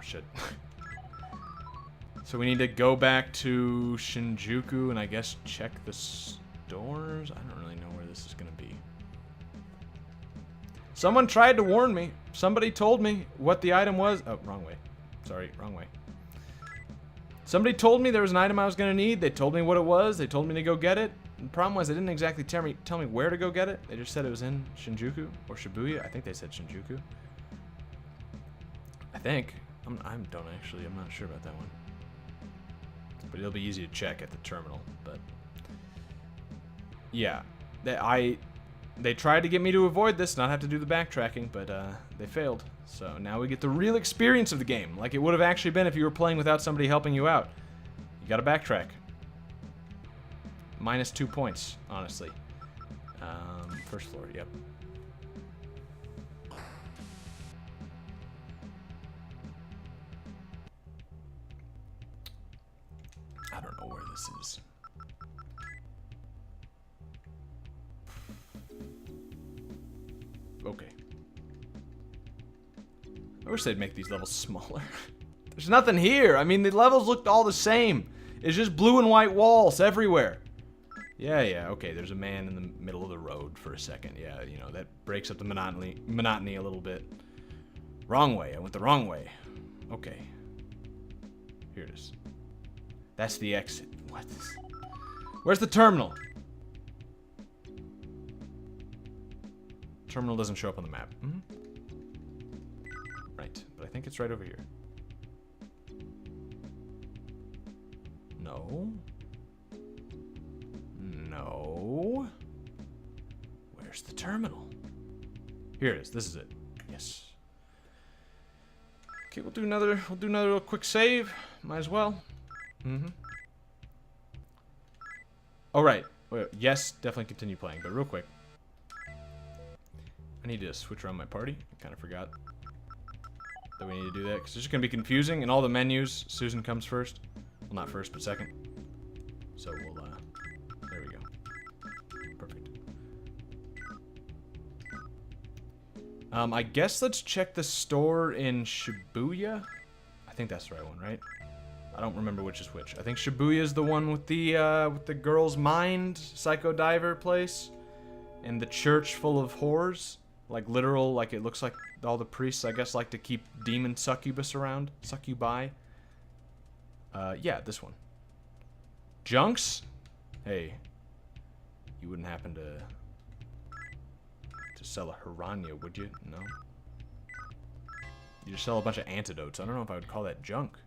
shit. So we need to go back to Shinjuku and I guess check the stores? I don't really know where this is gonna be. Someone tried to warn me. Somebody told me what the item was. Oh, wrong way. Sorry, wrong way. Somebody told me there was an item I was gonna need. They told me what it was. They told me to go get it. The problem was they didn't exactly tell me where to go get it. They just said it was in Shinjuku or Shibuya. I think they said Shinjuku. I think. I'm not sure about that one. But it'll be easy to check at the terminal. But yeah, they tried to get me to avoid this, not have to do the backtracking, but they failed. So now we get the real experience of the game, like it would have actually been if you were playing without somebody helping you out. You gotta backtrack. -2 points, honestly. First floor, yep. I don't know where this is. Okay. I wish they'd make these levels smaller. There's nothing here. I mean, the levels looked all the same. It's just blue and white walls everywhere. Yeah, okay, there's a man in the middle of the road for a second. Yeah, you know, that breaks up the monotony a little bit. Wrong way. I went the wrong way. Okay. Here it is. That's the exit. What? Where's the terminal? Terminal doesn't show up on the map. Right, but I think it's right over here. No. No. Where's the terminal? Here it is. This is it. Yes. Okay, we'll do another little quick save. Might as well. Oh, right. Wait, yes, definitely continue playing, but real quick. I need to switch around my party. I kind of forgot that we need to do that, because it's just going to be confusing. In all the menus, Susan comes first. Well, not first, but second. So we'll, there we go. Perfect. I guess let's check the store in Shibuya. I think that's the right one, right? I don't remember which is which. I think Shibuya is the one with the girl's mind psycho diver place, and the church full of whores, like literal, like it looks like all the priests, I guess, like to keep demon succubus around, succubi. Yeah, this one. Junks? Hey, you wouldn't happen to sell a Hiranya, would you? No. You just sell a bunch of antidotes. I don't know if I would call that junk.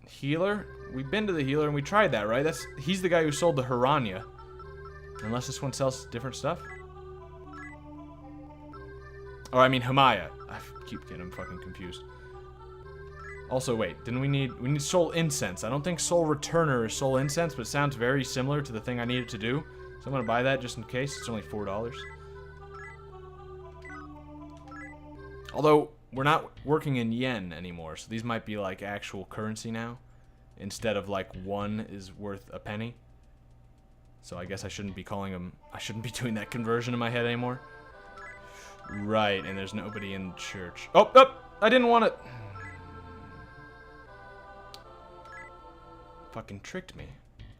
Healer? We've been to the healer and we tried that, right? He's the guy who sold the Hiranya. Unless this one sells different stuff. Oh, I mean Hamaya. I keep getting him fucking confused. Also, wait, we need soul incense. I don't think soul returner is soul incense, but it sounds very similar to the thing I needed to do. So I'm gonna buy that just in case. It's only $4. Although, we're not working in yen anymore, so these might be like actual currency now, instead of like one is worth a penny. So I guess I shouldn't be calling them, I shouldn't be doing that conversion in my head anymore. Right, and there's nobody in church. Oh, I didn't want it. Fucking tricked me.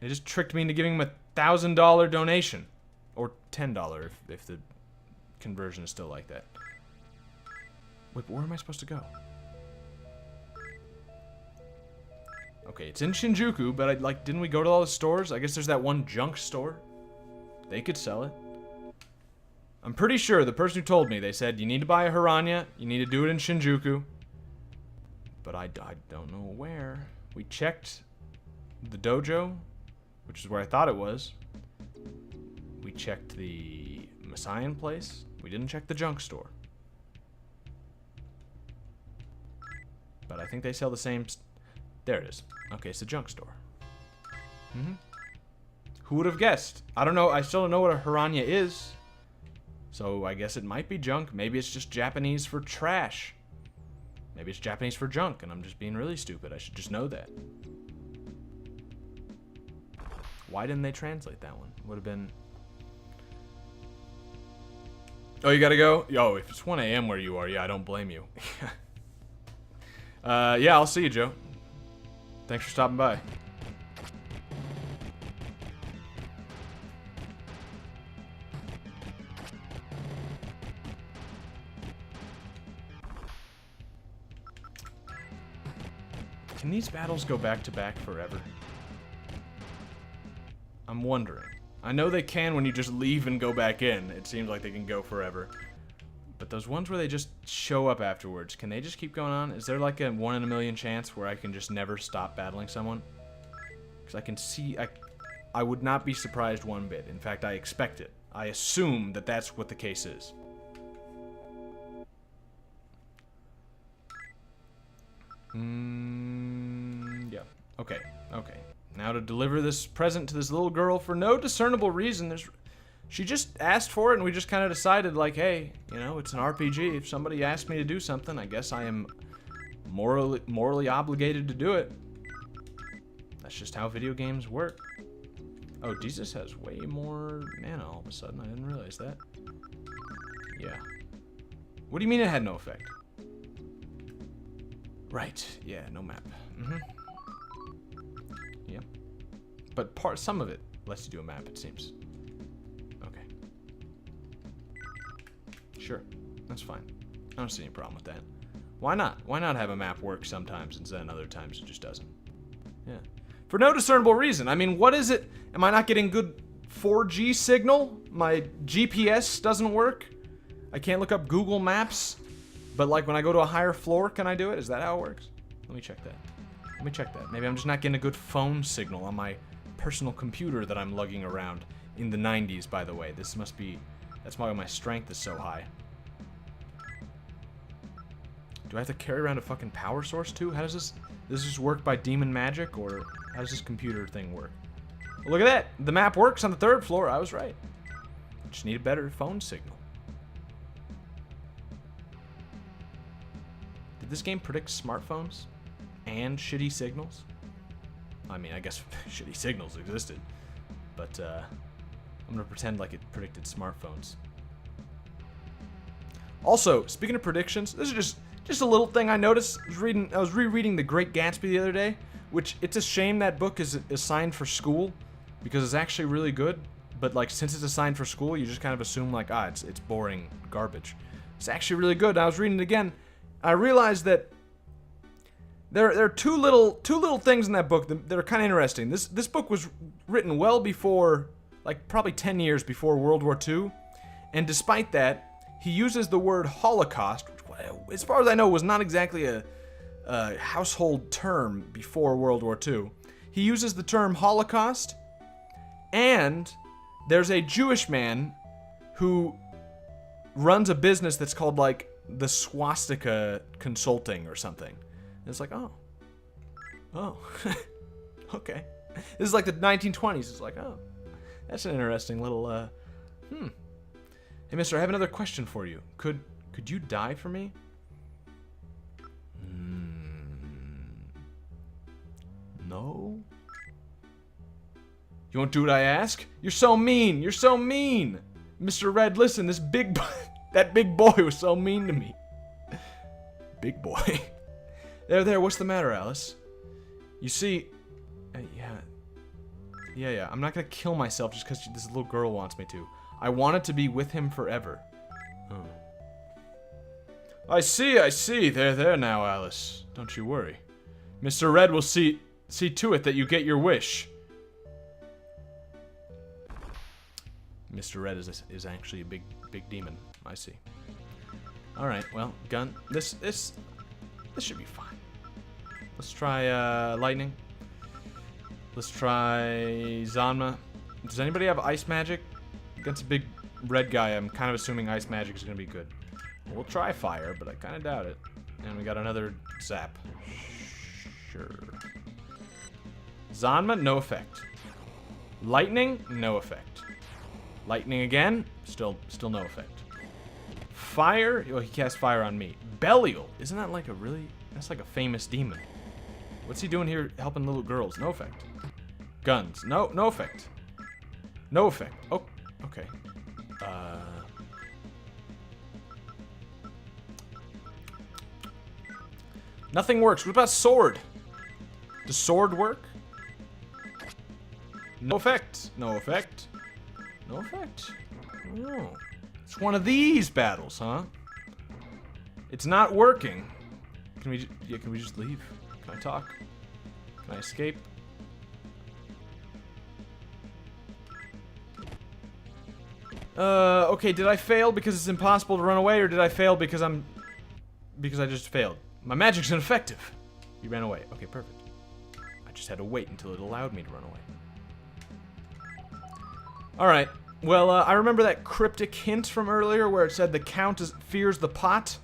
They just tricked me into giving him a $1,000 donation. Or $10 if the conversion is still like that. Wait, but where am I supposed to go? Okay, it's in Shinjuku, but didn't we go to all the stores? I guess there's that one junk store. They could sell it. I'm pretty sure the person who told me, they said, you need to buy a Hiranya, you need to do it in Shinjuku. But I don't know where. We checked the dojo, which is where I thought it was. We checked the Messian place. We didn't check the junk store. But I think they sell the same... There it is. Okay, it's the junk store. Who would have guessed? I don't know. I still don't know what a Hiranya is. So I guess it might be junk. Maybe it's just Japanese for trash. Maybe it's Japanese for junk, and I'm just being really stupid. I should just know that. Why didn't they translate that one? Would have been... Oh, you gotta go? Yo, if it's 1 a.m. where you are, yeah, I don't blame you. Yeah, I'll see you, Joe. Thanks for stopping by. Can these battles go back to back forever? I'm wondering. I know they can when you just leave and go back in. It seems like they can go forever. But those ones where they just show up afterwards, can they just keep going on? Is there like a 1 in a million chance where I can just never stop battling someone? Because I can see... I would not be surprised one bit. In fact, I expect it. I assume that that's what the case is. Yeah. Okay. Okay. Now to deliver this present to this little girl for no discernible reason. She just asked for it, and we just kind of decided, like, hey, you know, it's an RPG. If somebody asked me to do something, I guess I am morally obligated to do it. That's just how video games work. Oh, Jesus has way more mana all of a sudden. I didn't realize that. Yeah. What do you mean it had no effect? Right. Yeah, no map. Mm-hmm. Yeah. But some of it lets you do a map, it seems. Okay. Sure. That's fine. I don't see any problem with that. Why not? Why not have a map work sometimes and then other times it just doesn't? Yeah. For no discernible reason. I mean, what is it? Am I not getting good 4G signal? My GPS doesn't work? I can't look up Google Maps? But like when I go to a higher floor, can I do it? Is that how it works? Let me check that. Let me check that. Maybe I'm just not getting a good phone signal on my personal computer that I'm lugging around in the 90s, by the way. This must be... That's why my strength is so high. Do I have to carry around a fucking power source too? How does this... Does this work by demon magic, or how does this computer thing work? Well, look at that! The map works on the 3rd floor. I was right. Just need a better phone signal. Did this game predict smartphones? And shitty signals? I mean, I guess shitty signals existed. But, I'm gonna pretend like it predicted smartphones. Also, speaking of predictions, this is just a little thing I noticed. I was rereading The Great Gatsby the other day, which it's a shame that book is assigned for school, because it's actually really good. But like, since it's assigned for school, you just kind of assume like, it's boring garbage. It's actually really good. I was reading it again. I realized that there are two little things in that book that are kind of interesting. This book was written well before, like probably 10 years before World War II, and despite that, he uses the word Holocaust, which, as far as I know, was not exactly a household term before World War II. He uses the term Holocaust, and there's a Jewish man who runs a business that's called like the Swastika Consulting or something. And it's like, oh, okay. This is like the 1920s. It's like, oh, that's an interesting little, Hey, mister, I have another question for you. Could you die for me? No? You won't do what I ask? You're so mean. You're so mean. Mr. Red, listen, this big that big boy was so mean to me. Big boy. There, what's the matter, Alice? You see, yeah, I'm not gonna kill myself just because this little girl wants me to. I wanted to be with him forever. Oh. I see. There now, Alice. Don't you worry. Mr. Red will see to it that you get your wish. Mr. Red is actually a big demon. I see. All right, well, gun. This should be fine. Let's try lightning. Let's try Zanma. Does anybody have ice magic? Against a big red guy, I'm kind of assuming ice magic is gonna be good. We'll try fire, but I kind of doubt it. And we got another zap. Sure. Zanma, no effect. Lightning, no effect. Lightning again, still no effect. Fire, oh, he cast fire on me. Belial, isn't that like that's like a famous demon. What's he doing here helping little girls? No effect. Guns, no effect. No effect. Oh, okay. Nothing works. What about sword? Does sword work? No effect. No effect. No effect. Oh. It's one of these battles, huh? It's not working. Can we just leave? Can I talk? Can I escape? Okay, did I fail because it's impossible to run away, or did I fail because I just failed? My magic's ineffective. You ran away. Okay, perfect. I just had to wait until it allowed me to run away. Alright, well, I remember that cryptic hint from earlier where it said the Count fears the pot.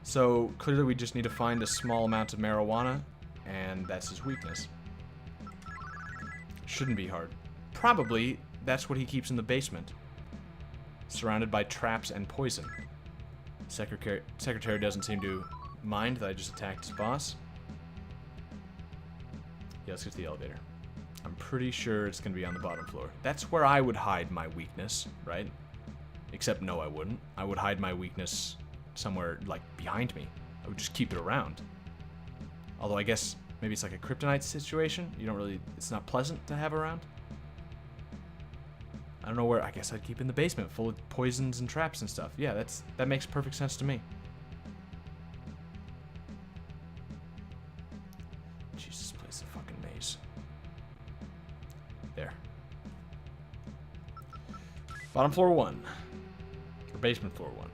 So, clearly we just need to find a small amount of marijuana, and that's his weakness. Shouldn't be hard. Probably, that's what he keeps in the basement. Surrounded by traps and poison. Secretary doesn't seem to mind that I just attacked his boss. Yeah, let's get to the elevator. I'm pretty sure it's gonna be on the bottom floor. That's where I would hide my weakness, right? Except no, I wouldn't. I would hide my weakness somewhere, like, behind me. I would just keep it around. Although I guess maybe it's like a kryptonite situation. You don't really, it's not pleasant to have around. I don't know where, I guess I'd keep it in the basement full of poisons and traps and stuff. Yeah, that makes perfect sense to me. Jesus, this place is a fucking maze. There. Bottom floor 1. Or basement floor 1.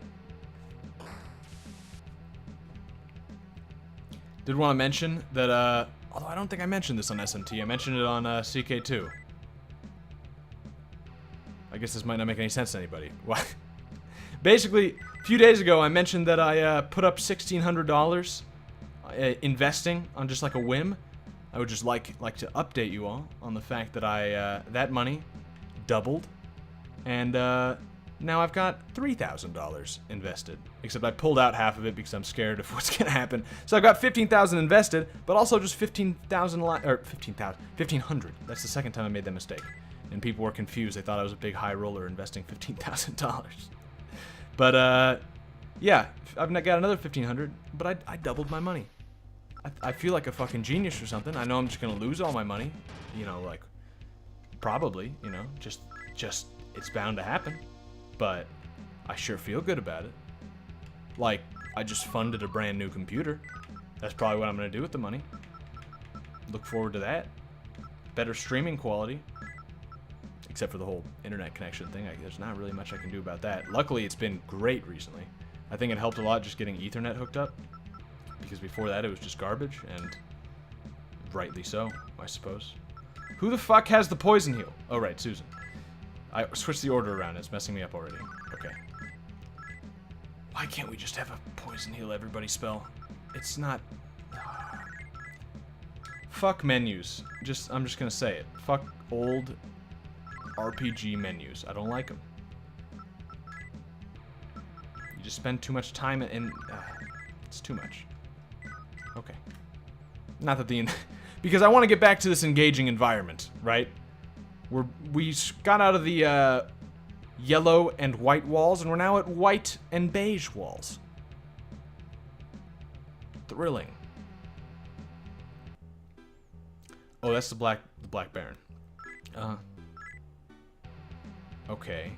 Did want to mention that, although I don't think I mentioned this on SMT, I mentioned it on CK2. I guess this might not make any sense to anybody. Why? Basically, a few days ago, I mentioned that I put up $1,600 investing on just like a whim. I would just like to update you all on the fact that that money doubled, and now I've got $3,000 invested. Except I pulled out half of it because I'm scared of what's gonna happen. So I've got $15,000 invested, but also just $1,500. That's the second time I made that mistake. And people were confused. They thought I was a big high roller investing $15,000. But, yeah, I've got another $1,500, but I doubled my money. I feel like a fucking genius or something. I know I'm just gonna lose all my money. You know, like, probably, you know, just it's bound to happen. But I sure feel good about it. Like, I just funded a brand new computer. That's probably what I'm gonna do with the money. Look forward to that. Better streaming quality. Except for the whole internet connection thing. There's not really much I can do about that. Luckily, it's been great recently. I think it helped a lot just getting Ethernet hooked up. Because before that, it was just garbage, and rightly so, I suppose. Who the fuck has the poison heal? Oh, right, Susan. I switched the order around. It's messing me up already. Okay. Why can't we just have a poison heal everybody spell? It's not... Fuck menus. I'm just gonna say it. Fuck old RPG menus. I don't like them. You just spend too much time in... it's too much. Okay. Not that because I want to get back to this engaging environment, right? We got out of the yellow and white walls, and we're now at white and beige walls. Thrilling. Oh, that's the Black Baron. Okay.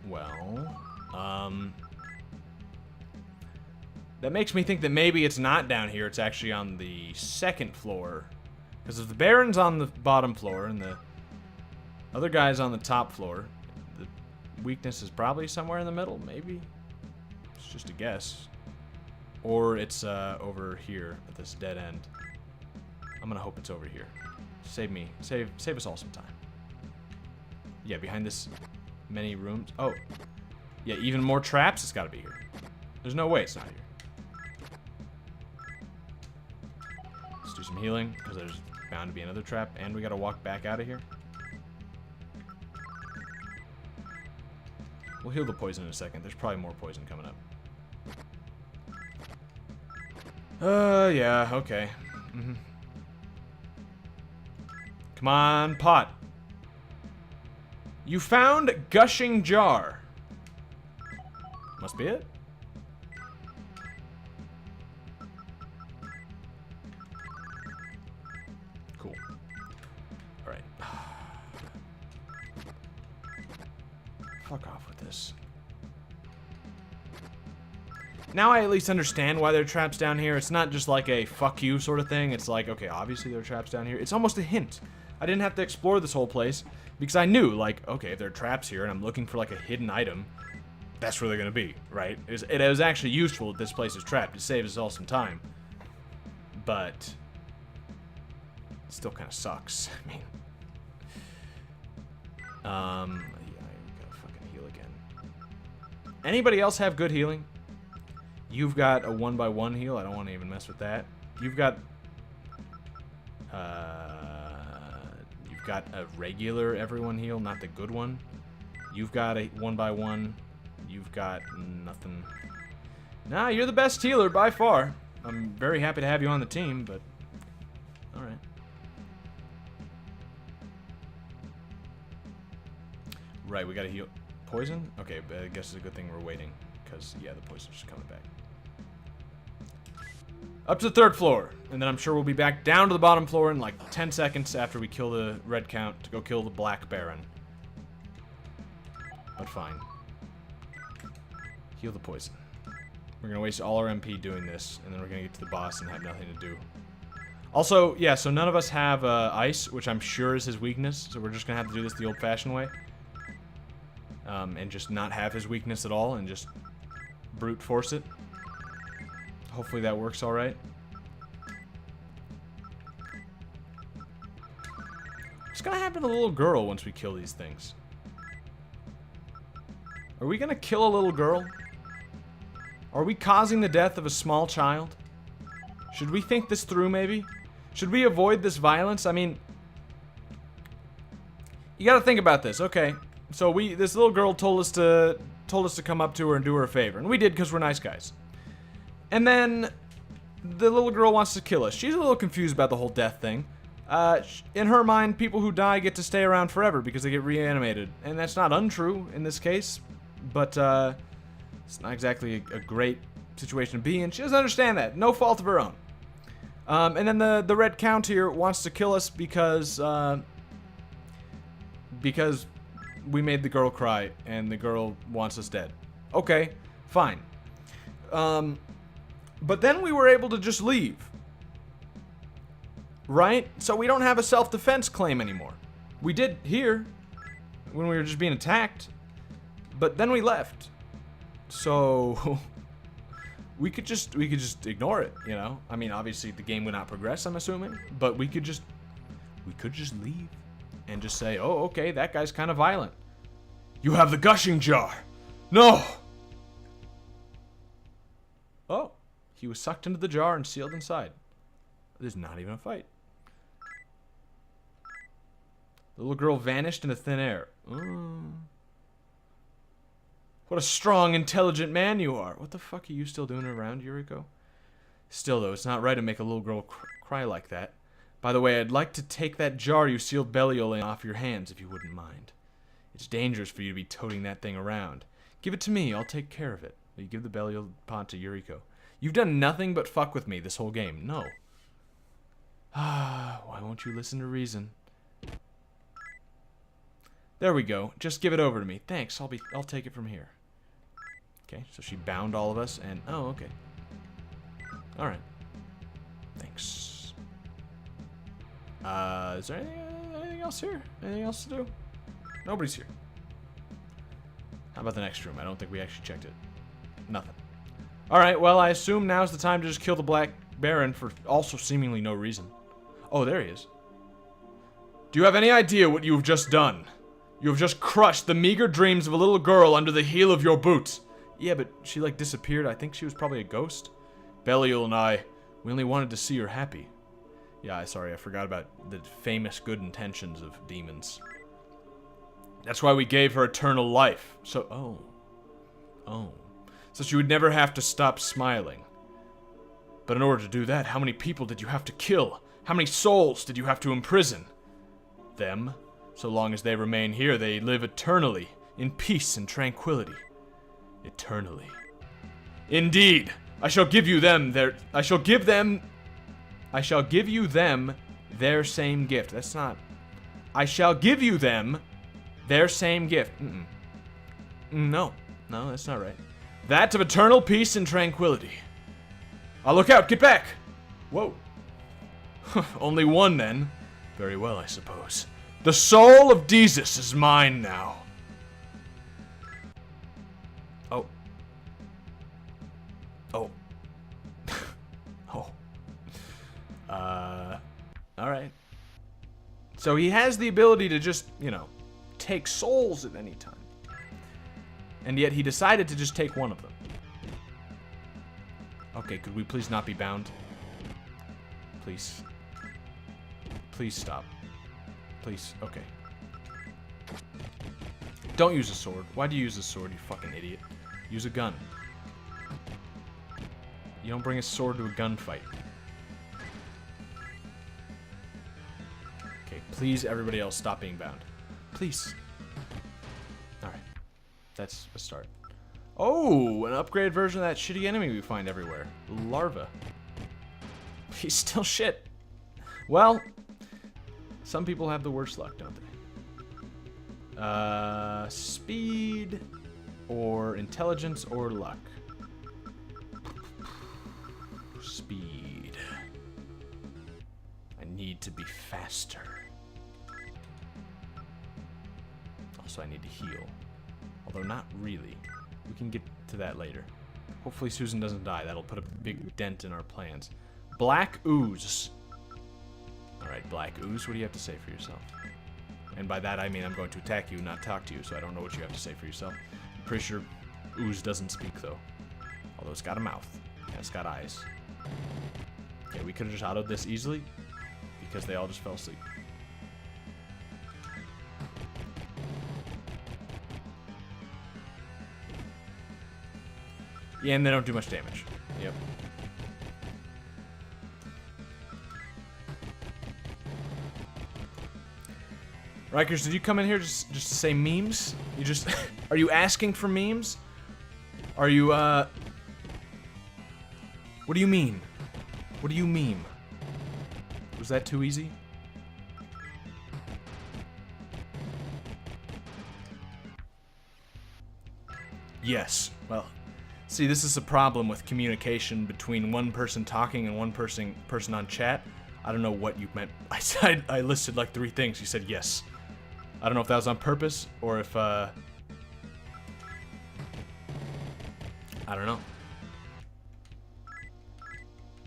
Well, that makes me think that maybe it's not down here, it's actually on the second floor. Because if the Baron's on the bottom floor and the other guy's on the top floor, the weakness is probably somewhere in the middle, maybe? It's just a guess. Or it's over here at this dead end. I'm gonna hope it's over here. Save us all some time. Yeah, behind this many rooms. Oh, yeah, even more traps? It's gotta be here. There's no way it's not here. Let's do some healing, because there's bound to be another trap, and we gotta walk back out of here. We'll heal the poison in a second. There's probably more poison coming up. Yeah, okay. Come on, pot. You found gushing jar. Must be it. fuck off with this. Now I at least understand why there are traps down here. It's not just like a fuck you sort of thing. It's like, okay, obviously there are traps down here. It's almost a hint. I didn't have to explore this whole place because I knew, like, okay, if there are traps here and I'm looking for like a hidden item, that's where they're gonna be, right? It was actually useful that this place is trapped. It saves us all some time. But it still kind of sucks. I mean, yeah, I gotta fucking heal again. Anybody else have good healing? You've got a 1x1 heal. I don't want to even mess with that. You've got a regular everyone heal, not the good one. You've got a 1x1. You've got nothing. Nah, you're the best healer by far. I'm very happy to have you on the team, but alright. Right, we gotta heal. Poison? Okay, but I guess it's a good thing we're waiting, because, yeah, the poison's just coming back. Up to the 3rd floor, and then I'm sure we'll be back down to the bottom floor in like 10 seconds after we kill the red count to go kill the black baron. But fine. Heal the poison. We're gonna waste all our MP doing this, and then we're gonna get to the boss and have nothing to do. Also, yeah, so none of us have ice, which I'm sure is his weakness, so we're just gonna have to do this the old-fashioned way. And just not have his weakness at all, and just brute force it. Hopefully that works alright. What's gonna happen to the little girl once we kill these things? Are we gonna kill a little girl? Are we causing the death of a small child? Should we think this through, maybe? Should we avoid this violence? I mean, you gotta think about this. Okay, so this little girl told us to come up to her and do her a favor, and we did because we're nice guys. And then the little girl wants to kill us. She's a little confused about the whole death thing. In her mind, people who die get to stay around forever because they get reanimated, and that's not untrue in this case. But it's not exactly a great situation to be in. She doesn't understand that. No fault of her own. And then the red count here wants to kill us because we made the girl cry and the girl wants us dead. Okay, fine. But then we were able to just leave. Right? So we don't have a self-defense claim anymore. We did here when we were just being attacked. But then we left. So we could just ignore it, you know? I mean, obviously the game would not progress, I'm assuming, but we could just leave and just say, "Oh, okay, that guy's kind of violent. You have the gushing jar." No. Oh, he was sucked into the jar and sealed inside. There's not even a fight. The little girl vanished into thin air. What a strong, intelligent man you are. What the fuck are you still doing around, Yuriko? Still, though, it's not right to make a little girl cry like that. By the way, I'd like to take that jar you sealed Belial in off your hands, if you wouldn't mind. It's dangerous for you to be toting that thing around. Give it to me. I'll take care of it. You give the Belial pot to Yuriko. You've done nothing but fuck with me this whole game. No. Why won't you listen to reason? There we go. Just give it over to me. Thanks. I'll take it from here. Okay, so she bound all of us and oh, okay. All right. Thanks. Is there anything else here? Anything else to do? Nobody's here. How about the next room? I don't think we actually checked it. Nothing. All right, well, I assume now's the time to just kill the Black Baron for also seemingly no reason. Oh, there he is. Do you have any idea what you have just done? You have just crushed the meager dreams of a little girl under the heel of your boots. Yeah, but she, like, disappeared. I think she was probably a ghost. Belial and I, we only wanted to see her happy. Yeah, sorry, I forgot about the famous good intentions of demons. That's why we gave her eternal life. So, oh. So she would never have to stop smiling. But in order to do that, how many people did you have to kill? How many souls did you have to imprison? Them. So long as they remain here, they live eternally, in peace and tranquility. Eternally. Indeed, I shall give you them their... I shall give you them their same gift. That's not... I shall give you them their same gift. No. No, that's not right. That of eternal peace and tranquility. I'll look out. Get back. Whoa. Only one, then. Very well, I suppose. The soul of Jesus is mine now. Oh. Oh. Oh. Alright. So he has the ability to just, you know, take souls at any time. And yet he decided to just take one of them. Okay, could we please not be bound? Please. Please stop. Please, okay. Don't use a sword. Why do you use a sword, you fucking idiot? Use a gun. You don't bring a sword to a gunfight. Okay, please, everybody else, stop being bound. Please. Alright. That's a start. Oh, an upgraded version of that shitty enemy we find everywhere. Larva. He's still shit. Well, some people have the worst luck, don't they? Speed, or intelligence, or luck. Speed. I need to be faster. Also, I need to heal. Although not really. We can get to that later. Hopefully Susan doesn't die. That'll put a big dent in our plans. Black Ooze. Alright, Black Ooze, what do you have to say for yourself? And by that I mean I'm going to attack you, not talk to you, so I don't know what you have to say for yourself. I'm pretty sure Ooze doesn't speak, though. Although it's got a mouth. And it's got eyes. Okay, we could have just autoed this easily, because they all just fell asleep. Yeah, and they don't do much damage. Yep. Rikers, did you come in here just to say memes? You just... Are you asking for memes? Are you, What do you mean? What do you meme? Was that too easy? Yes. Well... See, this is a problem with communication between one person talking and one person on chat. I don't know what you meant. I listed like 3 things. You said yes. I don't know if that was on purpose or if, I don't know.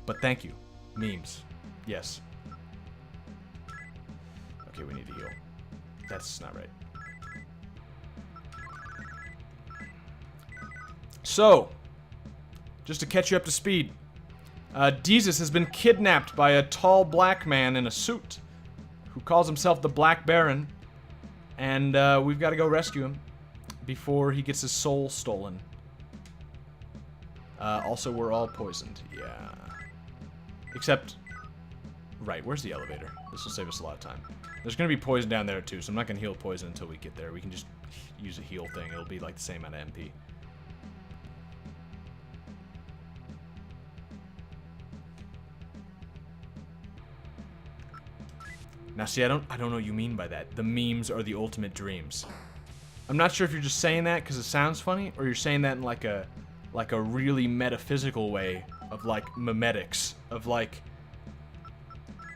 But thank you. Memes. Yes. Okay, we need to heal. That's not right. So, just to catch you up to speed, Jesus has been kidnapped by a tall black man in a suit who calls himself the Black Baron, and we've got to go rescue him before he gets his soul stolen. Also, we're all poisoned. Yeah. Except, right, where's the elevator? This will save us a lot of time. There's going to be poison down there too, so I'm not going to heal poison until we get there. We can just use a heal thing. It'll be like the same amount of MP. Now see, I don't know what you mean by that. The memes are the ultimate dreams. I'm not sure if you're just saying that because it sounds funny, or you're saying that in like a really metaphysical way of like memetics, of like,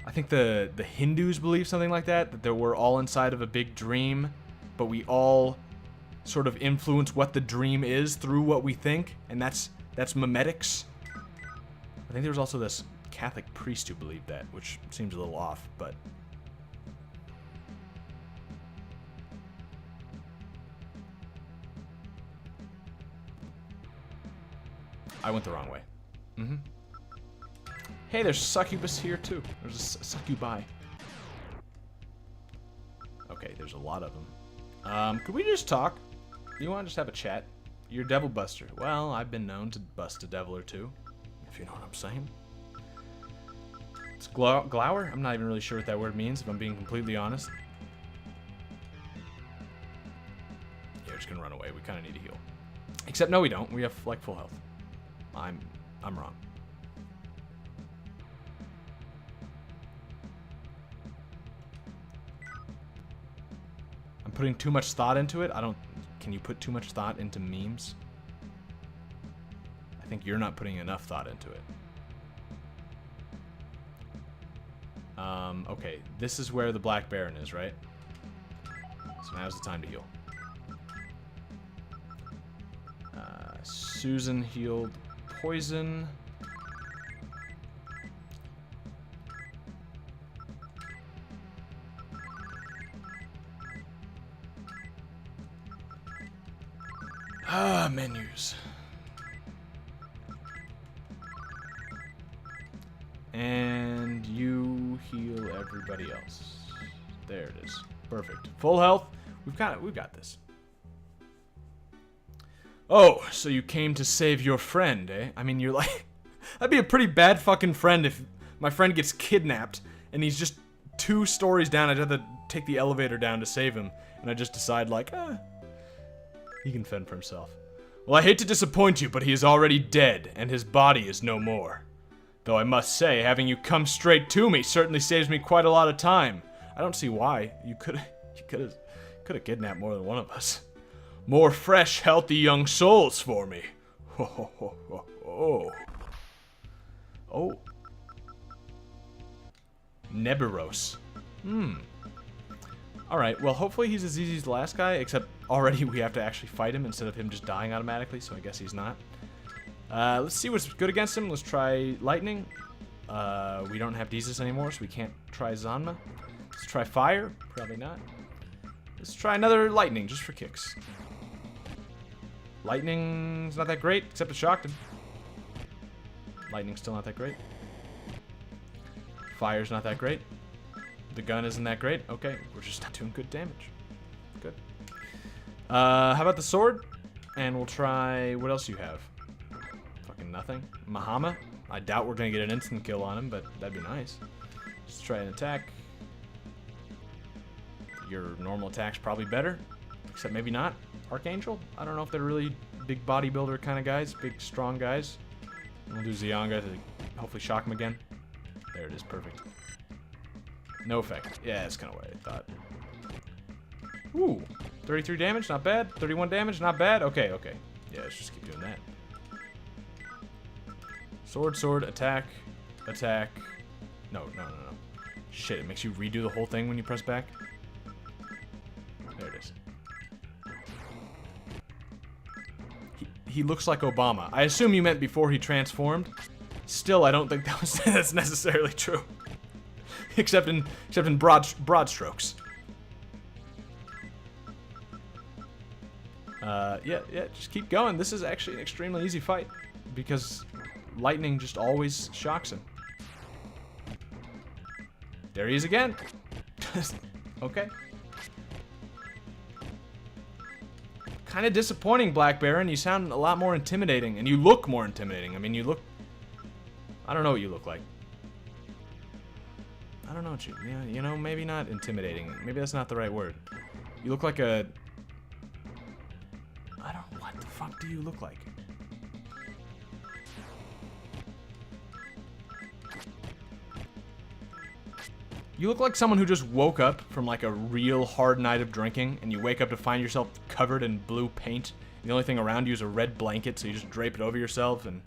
I think the Hindus believe something like that we're all inside of a big dream, but we all sort of influence what the dream is through what we think, and that's memetics. I think there was also this Catholic priest who believed that, which seems a little off, but... I went the wrong way. Mm-hmm. Hey, there's succubus here too. There's a succubi. Okay, there's a lot of them. Could we just talk? You want to just have a chat? You're a devil buster. Well, I've been known to bust a devil or two, if you know what I'm saying. It's glower? I'm not even really sure what that word means, if I'm being completely honest. Yeah, we're just gonna run away. We kind of need to heal. Except, no, we don't. We have, like, full health. I'm wrong. I'm putting too much thought into it. I don't can you put too much thought into memes? I think you're not putting enough thought into it. Okay, this is where the Black Baron is, right? So now's the time to heal. Susan healed poison. Menus. And you heal everybody else. There it is. Perfect. Full health. We've got this. Oh, so you came to save your friend, eh? I mean, you're like... That'd be a pretty bad fucking friend if my friend gets kidnapped and he's just 2 stories down. I'd have to take the elevator down to save him. And I just decide, like, he can fend for himself. Well, I hate to disappoint you, but he is already dead, and his body is no more. Though I must say, having you come straight to me certainly saves me quite a lot of time. I don't see why. You could have kidnapped more than one of us. More fresh, healthy young souls for me. Ho ho ho ho ho. Oh. Nebiros. Alright, well, hopefully he's as easy as the last guy, except already we have to actually fight him instead of him just dying automatically, so I guess he's not. Let's see what's good against him. Let's try Lightning. We don't have Jesus anymore, so we can't try Zanma. Let's try Fire. Probably not. Let's try another Lightning, just for kicks. Lightning's not that great, except it shocked him. Lightning's still not that great. Fire's not that great. The gun isn't that great. Okay, we're just not doing good damage. Good. How about the sword? And we'll try... What else do you have? Fucking nothing. Mahama? I doubt we're gonna get an instant kill on him, but that'd be nice. Let's try an attack. Your normal attack's probably better. Except maybe not. Archangel? I don't know if they're really big bodybuilder kind of guys. Big, strong guys. And we'll do Zyanga to hopefully shock him again. There it is. Perfect. No effect. Yeah, that's kind of what I thought. Ooh. 33 damage, not bad. 31 damage, not bad. Okay, okay. Yeah, let's just keep doing that. Sword, sword, attack, attack. No, no, no, no. Shit, it makes you redo the whole thing when you press back. There it is. He looks like Obama. I assume you meant before he transformed. Still, I don't think that's necessarily true. except in broad strokes. Yeah, just keep going. This is actually an extremely easy fight because Lightning just always shocks him. There he is again. Okay. Kind of disappointing, Black Baron. You sound a lot more intimidating, and you look more intimidating. I mean, you look... I don't know what you look like. I don't know what you know, maybe not intimidating. Maybe that's not the right word. You look like a... I don't... What the fuck do you look like? You look like someone who just woke up from like a real hard night of drinking, and you wake up to find yourself covered in blue paint. The only thing around you is a red blanket, so you just drape it over yourself, and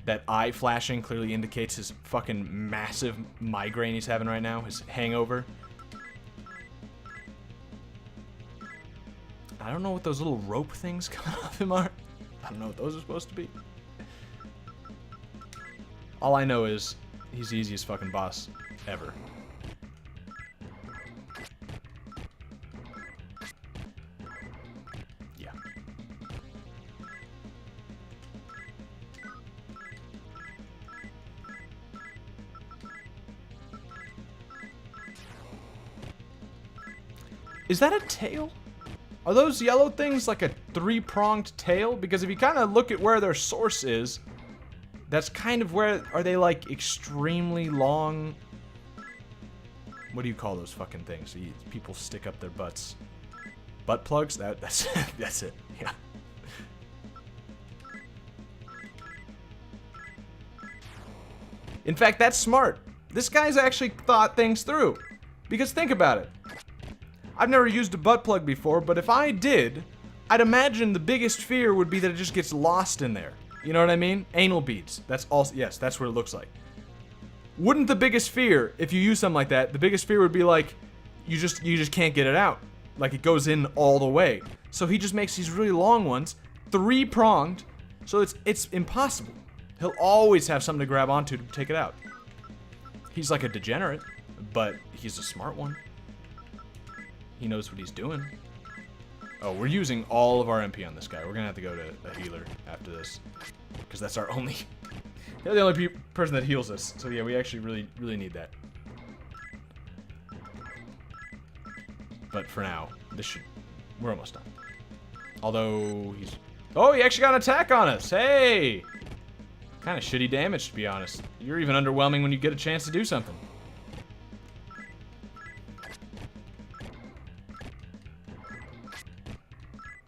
that eye flashing clearly indicates his fucking massive migraine he's having right now, his hangover. I don't know what those little rope things coming off him are. I don't know what those are supposed to be. All I know is he's the easiest fucking boss ever. Yeah. Is that a tail? Are those yellow things like a 3-pronged tail? Because if you kind of look at where their source is, that's kind of where... Are they like extremely long... What do you call those fucking things? People stick up their butts. Butt plugs? That's that's it. Yeah. In fact, that's smart. This guy's actually thought things through. Because think about it. I've never used a butt plug before, but if I did, I'd imagine the biggest fear would be that it just gets lost in there. You know what I mean? Anal beads. That's also, yes, that's what it looks like. Wouldn't the biggest fear, if you use something like that, the biggest fear would be like, you just can't get it out. Like it goes in all the way. So he just makes these really long ones, 3-pronged, so it's impossible. He'll always have something to grab onto to take it out. He's like a degenerate, but he's a smart one. He knows what he's doing. Oh, we're using all of our MP on this guy. We're gonna have to go to a healer after this, because that's our only... They're the only person that heals us. So yeah, we actually really need that. But for now, we're almost done. Although he's... Oh, he actually got an attack on us. Hey! Kind of shitty damage, to be honest. You're even underwhelming when you get a chance to do something.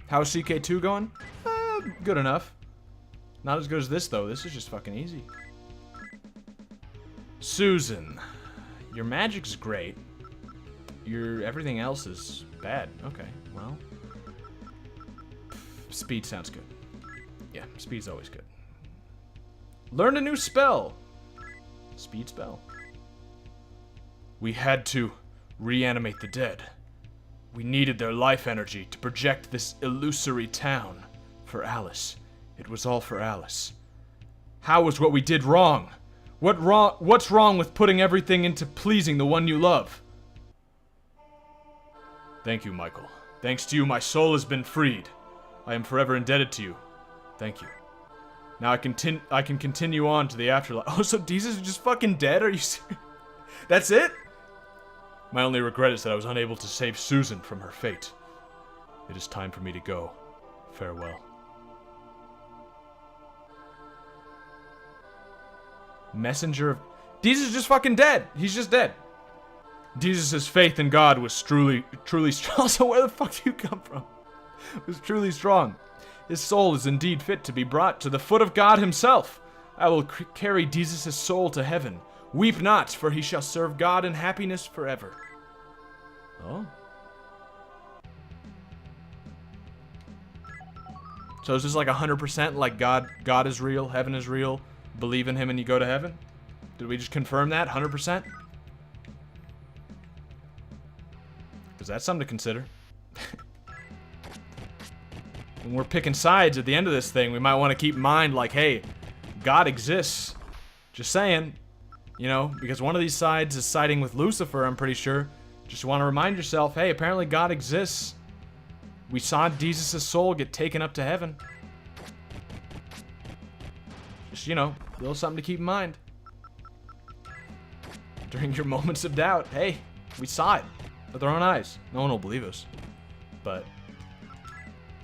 How's CK2 going? Good enough. Not as good as this, though. This is just fucking easy. Susan. Your magic's great. Everything else is bad. Okay, well. Speed sounds good. Yeah, speed's always good. Learn a new spell. Speed spell. We had to reanimate the dead. We needed their life energy to project this illusory town. For Alice. It was all for Alice. How was what we did wrong? What's wrong with putting everything into pleasing the one you love? Thank you, Michael. Thanks to you, my soul has been freed. I am forever indebted to you. Thank you. Now I can continue on to the afterlife. Oh, so Jesus is just fucking dead? Are you serious? That's it? My only regret is that I was unable to save Susan from her fate. It is time for me to go. Farewell. Messenger of... Jesus is just fucking dead. He's just dead. Jesus' faith in God was truly strong. So where the fuck do you come from? It was truly strong. His soul is indeed fit to be brought to the foot of God himself. I will carry Jesus' soul to heaven. Weep not, for he shall serve God in happiness forever. Oh. So is this like 100% like God is real, heaven is real, believe in him and you go to heaven? Did we just confirm that 100%? Because that's something to consider. When we're picking sides at the end of this thing, we might want to keep in mind, like, hey, God exists. Just saying. You know, because one of these sides is siding with Lucifer, I'm pretty sure. Just want to remind yourself, hey, apparently God exists. We saw Jesus' soul get taken up to heaven. Just, you know, a little something to keep in mind. During your moments of doubt, hey, we saw it with our own eyes. No one will believe us. But...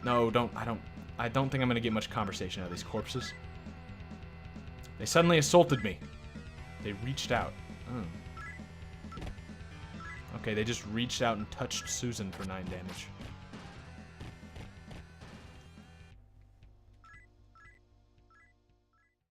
no, I don't think I'm gonna get much conversation out of these corpses. They suddenly assaulted me. They reached out. Oh. Okay, they just reached out and touched Susan for 9 damage.